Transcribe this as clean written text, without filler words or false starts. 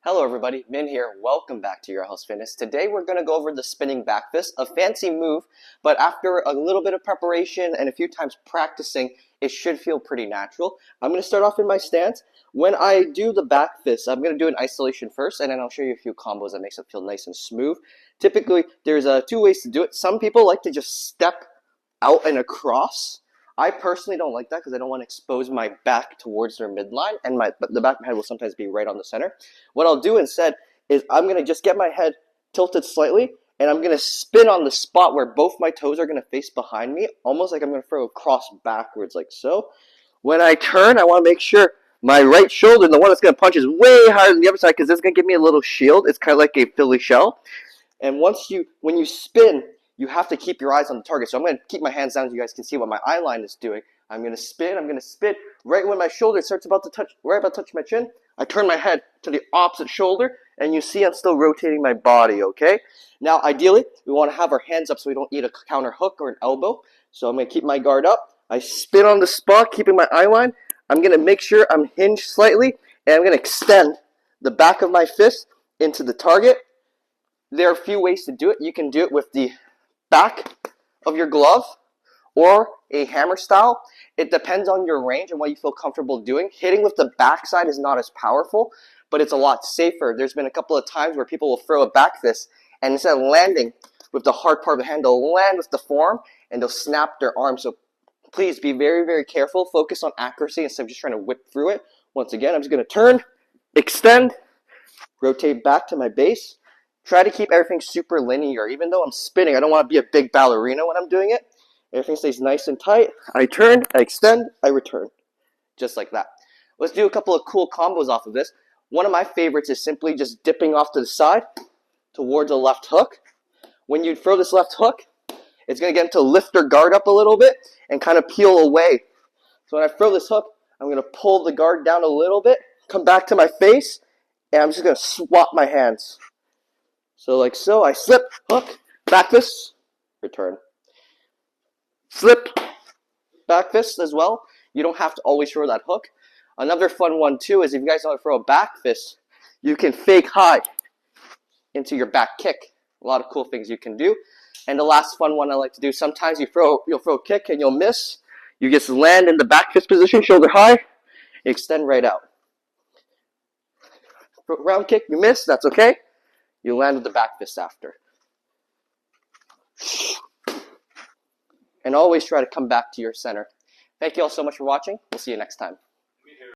Hello everybody, Min here. Welcome back to Your House Fitness. Today we're going to go over the spinning back fist, a fancy move, but after a little bit of preparation and a few times practicing, it should feel pretty natural. I'm going to start off in my stance. When I do the back fist, I'm going to do an isolation first, and then I'll show you a few combos that makes it feel nice and smooth. Typically, there's two ways to do it. Some people like to just step out and across. I personally don't like that because I don't want to expose my back towards their midline, and the back of my head will sometimes be right on the center. What I'll do instead is I'm going to just get my head tilted slightly, and I'm going to spin on the spot where both my toes are going to face behind me, almost like I'm going to throw a cross backwards like so. When I turn, I want to make sure my right shoulder, the one that's going to punch, is way higher than the other side because this is going to give me a little shield. It's kind of like a Philly shell. And when you spin, you have to keep your eyes on the target. So I'm going to keep my hands down so you guys can see what my eye line is doing. I'm going to spin. Right when my shoulder starts about to touch my chin, I turn my head to the opposite shoulder, and you see I'm still rotating my body, okay? Now, ideally, we want to have our hands up so we don't need a counter hook or an elbow. So I'm going to keep my guard up. I spin on the spot, keeping my eye line. I'm going to make sure I'm hinged slightly, and I'm going to extend the back of my fist into the target. There are a few ways to do it. You can do it with the back of your glove or a hammer style. It depends on your range and what you feel comfortable doing. Hitting with the backside is not as powerful, but it's a lot safer. There's been a couple of times where people will throw a back fist, and instead of landing with the hard part of the hand, they'll land with the forearm and they'll snap their arm. So please be very, very careful. Focus on accuracy instead of just trying to whip through it. Once again, I'm just going to turn, extend, rotate back to my base. Try to keep everything super linear. Even though I'm spinning, I don't want to be a big ballerina when I'm doing it. Everything stays nice and tight. I turn, I extend, I return. Just like that. Let's do a couple of cool combos off of this. One of my favorites is simply just dipping off to the side towards a left hook. When you throw this left hook, it's going to get them to lift their guard up a little bit and kind of peel away. So when I throw this hook, I'm going to pull the guard down a little bit, come back to my face, and I'm just going to swap my hands. So like so, I slip, hook, back fist, return. Slip, back fist as well. You don't have to always throw that hook. Another fun one too is if you guys know how to throw a back fist, you can fake high into your back kick. A lot of cool things you can do. And the last fun one I like to do, sometimes you'll throw a kick and you'll miss. You just land in the back fist position, shoulder high, extend right out. Round kick, you miss, that's okay. You land with the back fist after. And always try to come back to your center. Thank you all so much for watching. We'll see you next time.